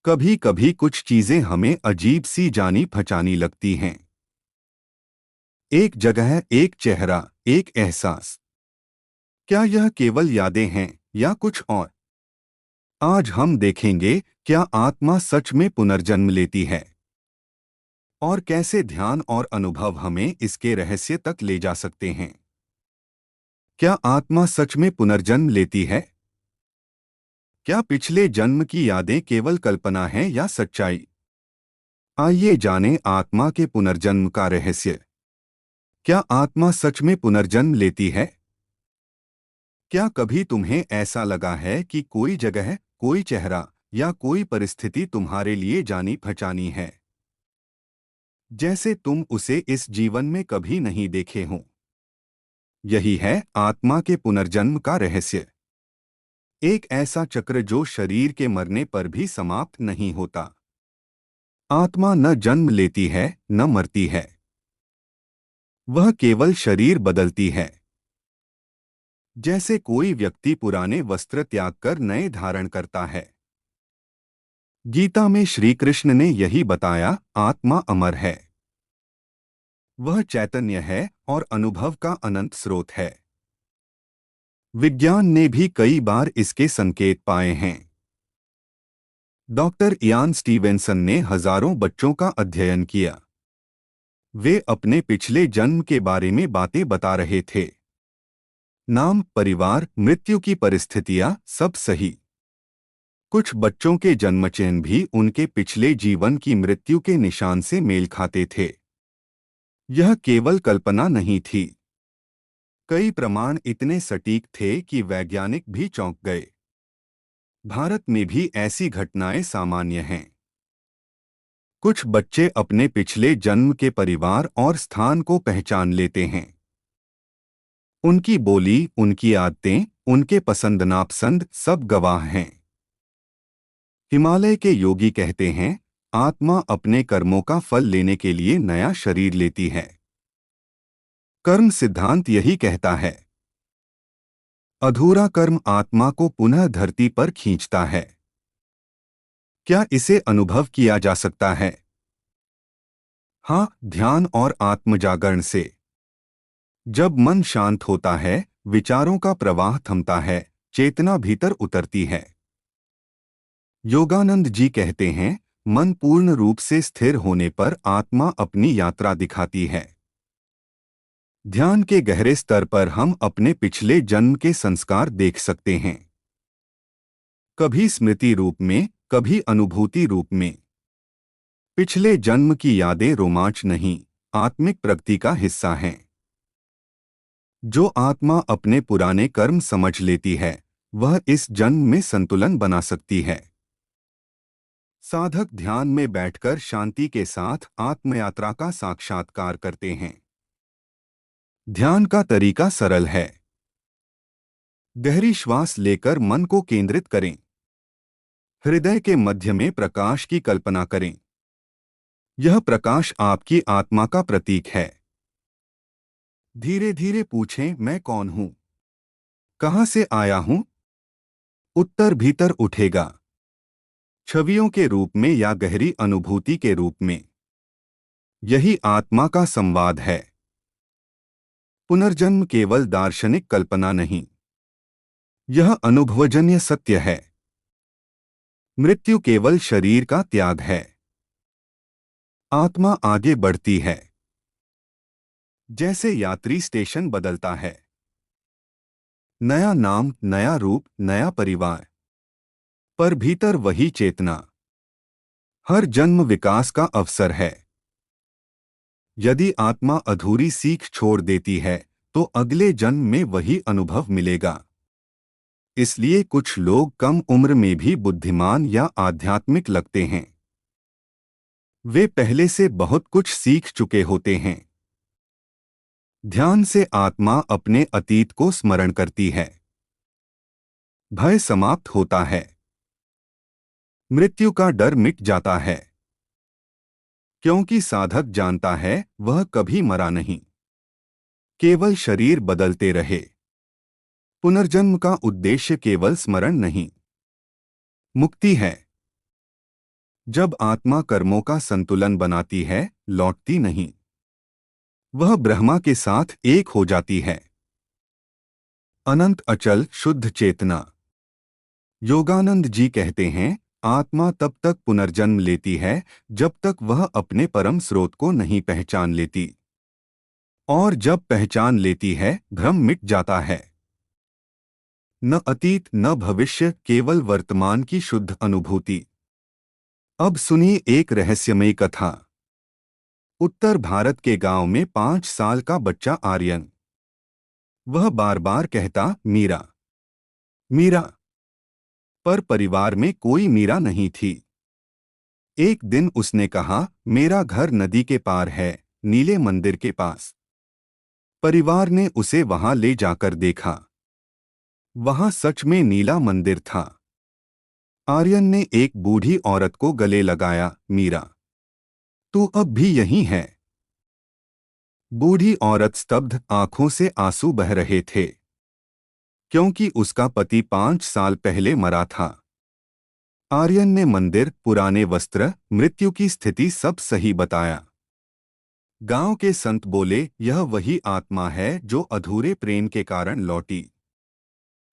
कभी कभी कुछ चीजें हमें अजीब सी जानी पहचानी लगती हैं। एक जगह, एक चेहरा, एक एहसास। क्या यह केवल यादें हैं या कुछ और? आज हम देखेंगे क्या आत्मा सच में पुनर्जन्म लेती है और कैसे ध्यान और अनुभव हमें इसके रहस्य तक ले जा सकते हैं। क्या आत्मा सच में पुनर्जन्म लेती है? क्या पिछले जन्म की यादें केवल कल्पना हैं या सच्चाई? आइए जानें आत्मा के पुनर्जन्म का रहस्य। क्या आत्मा सच में पुनर्जन्म लेती है? क्या कभी तुम्हें ऐसा लगा है कि कोई जगह, कोई चेहरा या कोई परिस्थिति तुम्हारे लिए जानी पहचानी है, जैसे तुम उसे इस जीवन में कभी नहीं देखे हों? यही है आत्मा के पुनर्जन्म का रहस्य। एक ऐसा चक्र जो शरीर के मरने पर भी समाप्त नहीं होता। आत्मा न जन्म लेती है, न मरती है। वह केवल शरीर बदलती है। जैसे कोई व्यक्ति पुराने वस्त्र त्याग कर नए धारण करता है। गीता में श्री कृष्ण ने यही बताया, आत्मा अमर है। वह चैतन्य है और अनुभव का अनंत स्रोत है। विज्ञान ने भी कई बार इसके संकेत पाए हैं। डॉक्टर इयान स्टीवेंसन ने हजारों बच्चों का अध्ययन किया। वे अपने पिछले जन्म के बारे में बातें बता रहे थे। नाम, परिवार, मृत्यु की परिस्थितियां, सब सही। कुछ बच्चों के जन्मचिन्ह भी उनके पिछले जीवन की मृत्यु के निशान से मेल खाते थे। यह केवल कल्पना नहीं थी। कई प्रमाण इतने सटीक थे कि वैज्ञानिक भी चौंक गए। भारत में भी ऐसी घटनाएं सामान्य हैं। कुछ बच्चे अपने पिछले जन्म के परिवार और स्थान को पहचान लेते हैं। उनकी बोली, उनकी आदतें, उनके पसंद नापसंद सब गवाह हैं। हिमालय के योगी कहते हैं, आत्मा अपने कर्मों का फल लेने के लिए नया शरीर लेती है। कर्म सिद्धांत यही कहता है। अधूरा कर्म आत्मा को पुनः धरती पर खींचता है। क्या इसे अनुभव किया जा सकता है? हाँ, ध्यान और आत्मजागरण से। जब मन शांत होता है, विचारों का प्रवाह थमता है, चेतना भीतर उतरती है। योगानंद जी कहते हैं, मन पूर्ण रूप से स्थिर होने पर आत्मा अपनी यात्रा दिखाती है। ध्यान के गहरे स्तर पर हम अपने पिछले जन्म के संस्कार देख सकते हैं। कभी स्मृति रूप में, कभी अनुभूति रूप में। पिछले जन्म की यादें रोमांच नहीं, आत्मिक प्रगति का हिस्सा हैं। जो आत्मा अपने पुराने कर्म समझ लेती है, वह इस जन्म में संतुलन बना सकती है। साधक ध्यान में बैठकर शांति के साथ आत्मयात्रा का साक्षात्कार करते हैं। ध्यान का तरीका सरल है। गहरी श्वास लेकर मन को केंद्रित करें। हृदय के मध्य में प्रकाश की कल्पना करें। यह प्रकाश आपकी आत्मा का प्रतीक है। धीरे धीरे पूछें, मैं कौन हूं? कहां से आया हूं? उत्तर भीतर उठेगा। छवियों के रूप में या गहरी अनुभूति के रूप में। यही आत्मा का संवाद है। पुनर्जन्म केवल दार्शनिक कल्पना नहीं, यह अनुभवजन्य सत्य है। मृत्यु केवल शरीर का त्याग है। आत्मा आगे बढ़ती है। जैसे यात्री स्टेशन बदलता है। नया नाम, नया रूप, नया परिवार, पर भीतर वही चेतना। हर जन्म विकास का अवसर है। यदि आत्मा अधूरी सीख छोड़ देती है, तो अगले जन्म में वही अनुभव मिलेगा। इसलिए कुछ लोग कम उम्र में भी बुद्धिमान या आध्यात्मिक लगते हैं। वे पहले से बहुत कुछ सीख चुके होते हैं। ध्यान से आत्मा अपने अतीत को स्मरण करती है। भय समाप्त होता है। मृत्यु का डर मिट जाता है। क्योंकि साधक जानता है, वह कभी मरा नहीं, केवल शरीर बदलते रहे। पुनर्जन्म का उद्देश्य केवल स्मरण नहीं, मुक्ति है। जब आत्मा कर्मों का संतुलन बनाती है, लौटती नहीं। वह ब्रह्मा के साथ एक हो जाती है। अनंत अचल शुद्ध चेतना। योगानंद जी कहते हैं, आत्मा तब तक पुनर्जन्म लेती है जब तक वह अपने परम स्रोत को नहीं पहचान लेती। और जब पहचान लेती है, भ्रम मिट जाता है। न अतीत न भविष्य, केवल वर्तमान की शुद्ध अनुभूति। अब सुनिए एक रहस्यमयी कथा। उत्तर भारत के गांव में 5 साल का बच्चा आर्यन। वह बार बार कहता, मीरा मीरा। पर परिवार में कोई मीरा नहीं थी। एक दिन उसने कहा, मेरा घर नदी के पार है, नीले मंदिर के पास। परिवार ने उसे वहां ले जाकर देखा। वहां सच में नीला मंदिर था। आर्यन ने एक बूढ़ी औरत को गले लगाया, मीरा, तू अब भी यहीं है। बूढ़ी औरत स्तब्ध, आंखों से आंसू बह रहे थे, क्योंकि उसका पति 5 साल पहले मरा था। आर्यन ने मंदिर, पुराने वस्त्र, मृत्यु की स्थिति सब सही बताया। गांव के संत बोले, यह वही आत्मा है जो अधूरे प्रेम के कारण लौटी।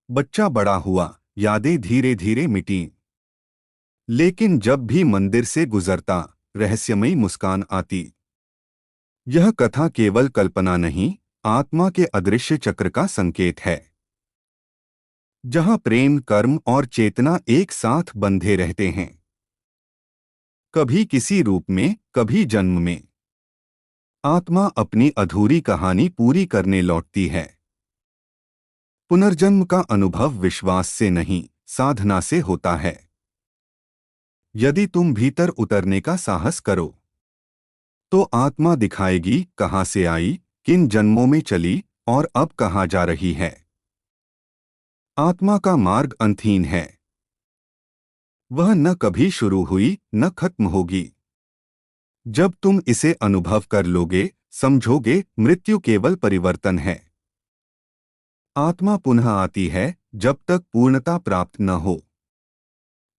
बच्चा बड़ा हुआ, यादें धीरे धीरे मिटीं। लेकिन जब भी मंदिर से गुजरता, रहस्यमयी मुस्कान आती। यह कथा केवल कल्पना नहीं, आत्मा के अदृश्य चक्र का संकेत है, जहां प्रेम, कर्म और चेतना एक साथ बंधे रहते हैं, कभी किसी रूप में, कभी जन्म में। आत्मा अपनी अधूरी कहानी पूरी करने लौटती है। पुनर्जन्म का अनुभव विश्वास से नहीं, साधना से होता है। यदि तुम भीतर उतरने का साहस करो, तो आत्मा दिखाएगी कहां से आई, किन जन्मों में चली और अब कहां जा रही है। आत्मा का मार्ग अंतहीन है। वह न कभी शुरू हुई, न खत्म होगी। जब तुम इसे अनुभव कर लोगे, समझोगे, मृत्यु केवल परिवर्तन है। आत्मा पुनः आती है जब तक पूर्णता प्राप्त न हो।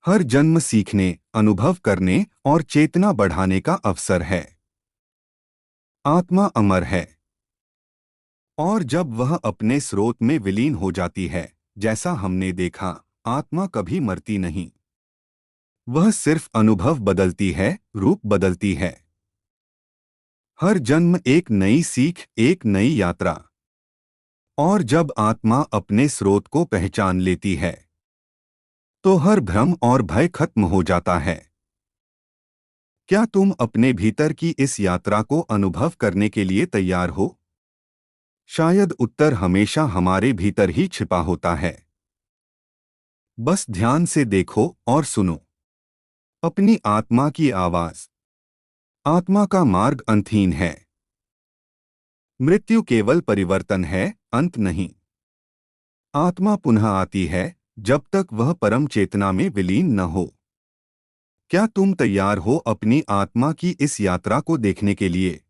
हर जन्म सीखने, अनुभव करने और चेतना बढ़ाने का अवसर है। आत्मा अमर है, और जब वह अपने स्रोत में विलीन हो जाती है, जैसा हमने देखा, आत्मा कभी मरती नहीं। वह सिर्फ अनुभव बदलती है, रूप बदलती है। हर जन्म एक नई सीख, एक नई यात्रा। और जब आत्मा अपने स्रोत को पहचान लेती है, तो हर भ्रम और भय खत्म हो जाता है। क्या तुम अपने भीतर की इस यात्रा को अनुभव करने के लिए तैयार हो? शायद उत्तर हमेशा हमारे भीतर ही छिपा होता है। बस ध्यान से देखो और सुनो अपनी आत्मा की आवाज। आत्मा का मार्ग अंतहीन है। मृत्यु केवल परिवर्तन है, अंत नहीं। आत्मा पुनः आती है जब तक वह परम चेतना में विलीन न हो। क्या तुम तैयार हो अपनी आत्मा की इस यात्रा को देखने के लिए?